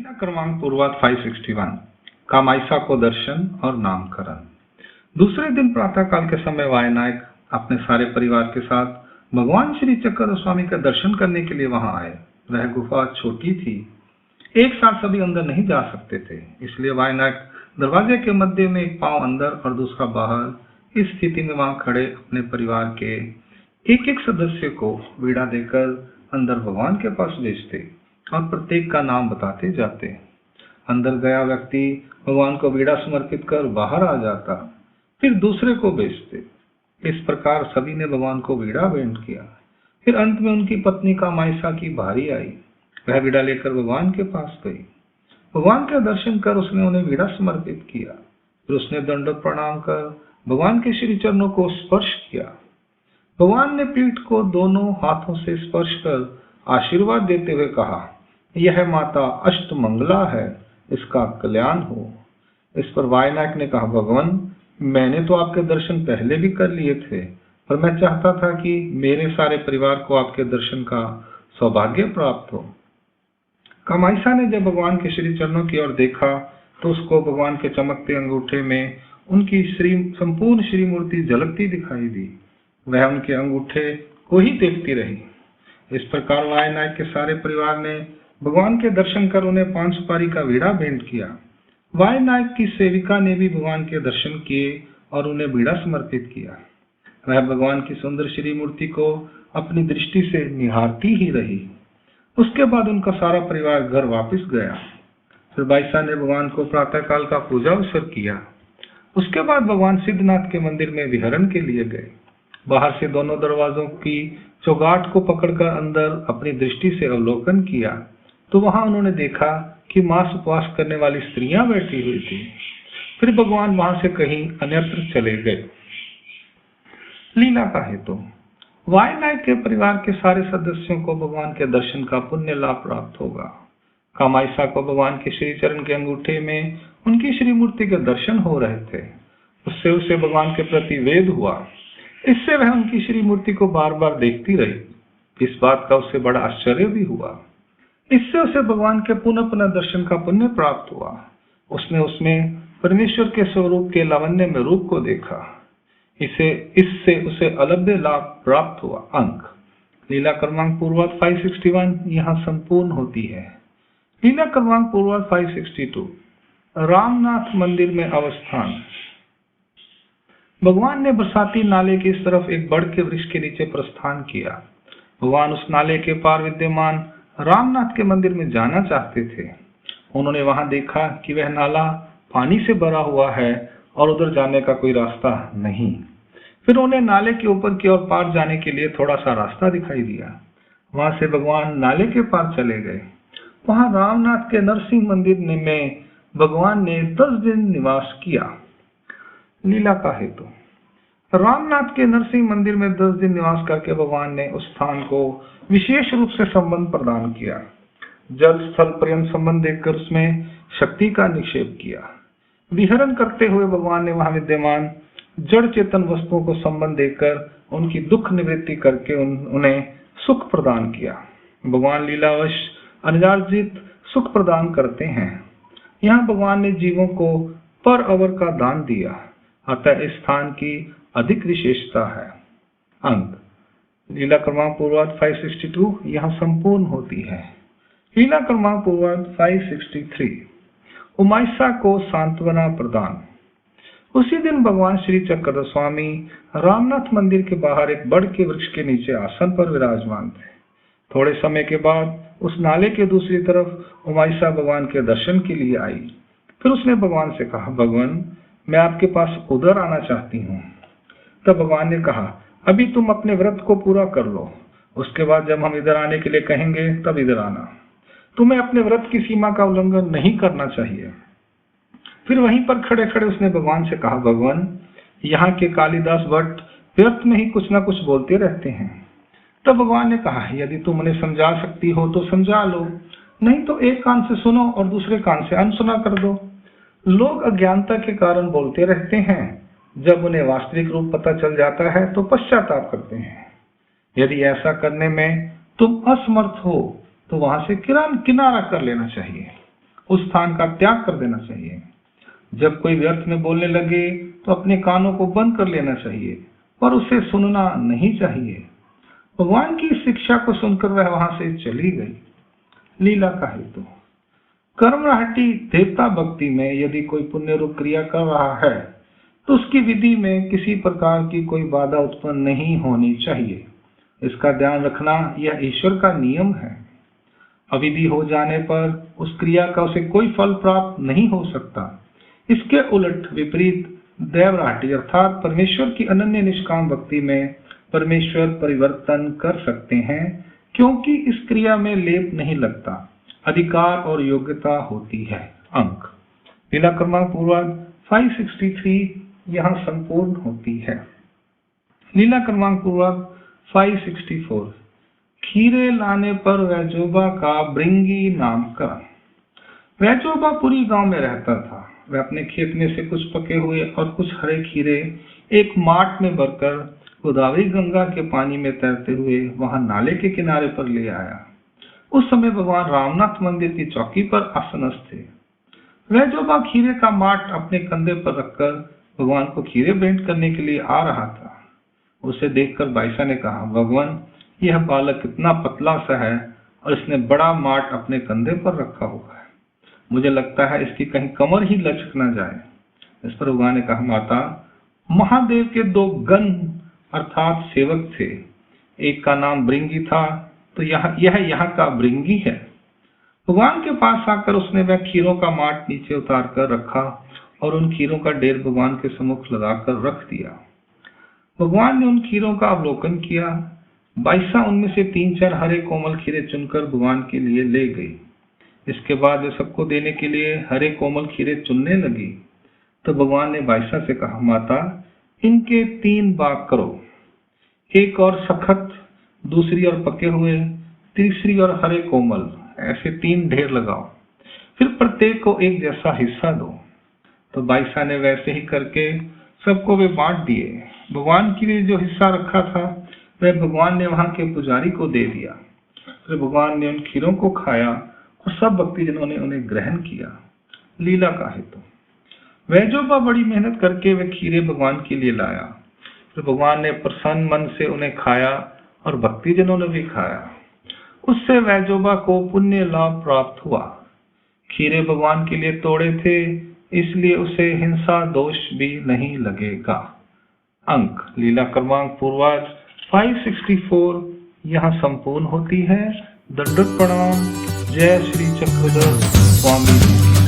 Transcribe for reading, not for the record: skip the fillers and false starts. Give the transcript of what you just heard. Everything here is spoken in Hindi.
लीला क्रमांक पूर्वाध 561 कामायसा को दर्शन और नामकरण। दूसरे दिन प्रातःकाल के समय वायनायक अपने सारे परिवार के साथ भगवान श्री चक्र स्वामी का दर्शन करने के लिए वहां आए। वह गुफा छोटी थी, एक साथ सभी अंदर नहीं जा सकते थे, इसलिए वायनायक दरवाजे के मध्य में एक पांव अंदर और दूसरा बाहर इस स्थिति में वहां खड़े अपने परिवार के एक एक सदस्य को वीणा देकर अंदर भगवान के पास भेजते और प्रत्येक का नाम बताते जाते। अंदर गया व्यक्ति भगवान को वीणा समर्पित कर बाहर आ जाता, फिर दूसरे को भेजते। इस प्रकार सभी ने भगवान को वीणा भेंट किया। फिर अंत में उनकी पत्नी कामायसा की बारी आई। वह वीणा लेकर भगवान के पास गई। भगवान के दर्शन कर उसने उन्हें वीणा समर्पित किया। फिर उसने दंडवत प्रणाम कर भगवान के श्री चरणों को स्पर्श किया। भगवान ने पीठ को दोनों हाथों से स्पर्श कर आशीर्वाद देते हुए कहा, यह माता अष्टमंगला है, इसका कल्याण हो। इस पर वायनायक ने कहा, भगवान मैंने तो आपके दर्शन पहले भी कर लिए थे, पर मैं चाहता था कि मेरे सारे परिवार को आपके दर्शन का सौभाग्य प्राप्त हो। कामायसा ने जब भगवान के श्री चरणों की ओर देखा तो उसको भगवान के चमकते अंगूठे में उनकी संपूर्ण श्री मूर्ति झलकती दिखाई दी। वह उनके अंगूठे को ही देखती रही। इस प्रकार वायनायक के सारे परिवार ने भगवान के दर्शन कर उन्हें 5 सुपारी का वीणा भेंट किया। वायनायक की सेविका ने भी भगवान के दर्शन किए और उन्हें वीणा समर्पित किया। वह भगवान की सुंदर श्री मूर्ति को अपनी दृष्टि से निहारती ही रही। उसके बाद उनका सारा परिवार घर वापस गया। फिर बाईसा ने भगवान को प्रातःकाल का पूजा अवसर किया। उसके बाद भगवान सिद्धनाथ के मंदिर में विहरण के लिए गए। बाहर से दोनों दरवाजों की चौगाट को पकड़कर अंदर अपनी दृष्टि से अवलोकन किया तो वहां उन्होंने देखा कि मांस उपवास करने वाली स्त्रियां बैठी हुई थी। फिर भगवान वहां से कहीं अन्यत्र चले गए। लीला का हेतु। वायनायक के परिवार के सारे सदस्यों को भगवान के दर्शन का पुण्य लाभ प्राप्त होगा। कामायसा को भगवान के श्री चरण के अंगूठे में उनकी श्री मूर्ति के दर्शन हो रहे थे। उससे उसे भगवान के प्रति वेद हुआ। इससे वह उनकी श्री मूर्ति को बार बार देखती रही। इस बात का उसे बड़ा आश्चर्य भी हुआ। इससे उसे भगवान के पुनः पुनः दर्शन का पुण्य प्राप्त हुआ। उसने उसमें परमेश्वर के स्वरूप के लावण्य में रूप को देखा। इससे उसे अलभ्य लाभ प्राप्त हुआ। अंक लीला क्रमांक पूर्वाध 561 यहाँ संपूर्ण होती है। लीला क्रमांक पूर्वाध 562 रामनाथ मंदिर में अवस्थान। भगवान ने बरसाती नाले की इस तरफ एक बड़ के वृक्ष के नीचे प्रस्थान किया। भगवान उस नाले के पार विद्यमान रामनाथ के मंदिर में जाना चाहते थे। उन्होंने वहां देखा कि वह नाला पानी से भरा हुआ है और उधर जाने का कोई रास्ता नहीं। फिर उन्हें नाले के ऊपर की ओर पार जाने के लिए थोड़ा सा रास्ता दिखाई दिया। वहां से भगवान नाले के पार चले गए। वहां रामनाथ के नरसिंह मंदिर में भगवान ने 10 दिन निवास किया। लीला का हेतु। रामनाथ के नरसिंह मंदिर में 10 दिन निवास करके भगवान ने उस स्थान को विशेष रूप से संबंध प्रदान किया। जल स्थल पर्यंत संबंध देखकर उसमें शक्ति का निक्षेप किया। विहरण करते हुए भगवान ने वहां विद्यमान जड़ चेतन वस्तुओं को संबंध देकर उनकी दुख निवृत्ति करके उन्हें सुख प्रदान किया। भगवान लीलावश अनजार्जित सुख प्रदान करते हैं। यहाँ भगवान ने जीवों को पर अवर का दान दिया, अतः इस स्थान की अधिक विशेषता है। अंक लीला क्रमांक पूर्वाध 562 यहाँ संपूर्ण होती है। लीला क्रमांक पूर्वाध 563 उमाइसा को सांत्वना प्रदान। उसी दिन भगवान श्री चक्र स्वामी रामनाथ मंदिर के बाहर एक बड़ के वृक्ष के नीचे आसन पर विराजमान थे। थोड़े समय के बाद उस नाले के दूसरी तरफ उमाइसा भगवान के दर्शन के लिए आई। फिर उसने भगवान से कहा, भगवान मैं आपके पास उधर आना चाहती हूँ। तब भगवान ने कहा, अभी तुम अपने व्रत को पूरा कर लो, उसके बाद जब हम इधर आने के लिए कहेंगे तब इधर आना। तुम्हें अपने व्रत की सीमा का उल्लंघन नहीं करना चाहिए। फिर वहीं पर खड़े खड़े उसने भगवान से कहा, भगवान यहाँ के कालिदास भट्ट व्यर्थ में ही कुछ ना कुछ बोलते रहते हैं। तब भगवान ने कहा, यदि तुम उन्हें समझा सकती हो तो समझा लो, नहीं तो एक कान से सुनो और दूसरे कान से अनसुना कर दो। लोग अज्ञानता के कारण बोलते रहते हैं, जब उन्हें वास्तविक रूप पता चल जाता है तो पश्चाताप करते हैं। यदि ऐसा करने में तुम असमर्थ हो तो वहां से किनारा कर लेना चाहिए। उस स्थान का त्याग कर देना चाहिए। जब कोई व्यर्थ में बोलने लगे तो अपने कानों को बंद कर लेना चाहिए, पर उसे सुनना नहीं चाहिए। भगवान की शिक्षा को सुनकर वह वहां से चली गई। लीला का हेतु। कर्मराहटी देवता भक्ति में यदि कोई पुण्य रूप क्रिया कर रहा है तो उसकी विधि में किसी प्रकार की कोई बाधा उत्पन्न नहीं होनी चाहिए। इसका ध्यान रखना यह ईश्वर का नियम है। अविधि हो जाने पर उस क्रिया का उसे कोई फल प्राप्त नहीं हो सकता। इसके उलट विपरीत दैवराहटी अर्थात परमेश्वर की अनन्य निष्काम भक्ति में परमेश्वर परिवर्तन कर सकते हैं, क्योंकि इस क्रिया में लेप नहीं लगता, अधिकार और योग्यता होती है। अंक लीला क्रमांक पूर्वार्ध 563 यहाँ संपूर्ण होती है। लीला क्रमांक पूर्वार्ध 564 खीरे लाने पर वैजोबा का भृंगी नामकरण। वैजोबा पूरी गांव में रहता था। वह अपने खेत में से कुछ पके हुए और कुछ हरे खीरे एक माट में भरकर गोदावरी गंगा के पानी में तैरते हुए वहां नाले के किनारे पर ले आया। उस समय भगवान रामनाथ मंदिर की चौकी पर आसनस्थ थे। वैजोबा खीरे का माट अपने कंधे पर रखकर भगवान को खीरे भेंट करने के लिए आ रहा था। उसे देखकर बाईसा ने कहा, भगवान, यह बालक इतना पतला सा है और इसने बड़ा माट अपने कंधे पर रखा हुआ है। मुझे लगता है इसकी कहीं कमर ही लचक न जाए। इस पर भगवान ने कहा, माता, महादेव के 2 गण अर्थात सेवक थे। एक का नाम भृंगी था, तो यह यहाँ का भृंगी है। भगवान के पास आकर उसने वह खीरों का माट नीचे उतार कर रखा और उन खीरों का ढेर भगवान के सम्मुख लगाकर रख दिया। भगवान ने उन खीरों का अवलोकन किया। बाईसा उनमें से 3-4 हरे कोमल खीरे चुनकर भगवान के लिए ले गई। इसके बाद वे सबको देने के लिए हरे कोमल खीरे चुनने लगी। तो भगवान ने बाईसा से कहा, माता, इनके 3 भाग करो, एक और सखत, दूसरी और पके हुए, तीसरी और हरे कोमल, ऐसे 3 ढेर लगाओ। फिर प्रत्येक को एक जैसा हिस्सा दो। तो बाईसा ने वैसे ही करके सबको वे बांट दिए। भगवान के लिए जो हिस्सा रखा था वह भगवान ने वहां के पुजारी को दे दिया। फिर भगवान ने उन खीरों को खाया और सब भक्तजनों ने उन्हें ग्रहण किया। लीला का हेतु। वैजोबा बड़ी मेहनत करके वे खीरे भगवान के लिए लाया। फिर भगवान ने प्रसन्न मन से उन्हें खाया और भक्तजनों ने भी खाया। उससे वैजोबा को पुण्य लाभ प्राप्त हुआ। खीरे भगवान के लिए तोड़े थे, इसलिए उसे हिंसा दोष भी नहीं लगेगा। अंक लीला क्रमांक पूर्वार्ध 564 यहाँ संपूर्ण होती है। दंडवत प्रणाम। जय श्री चक्रधर स्वामी।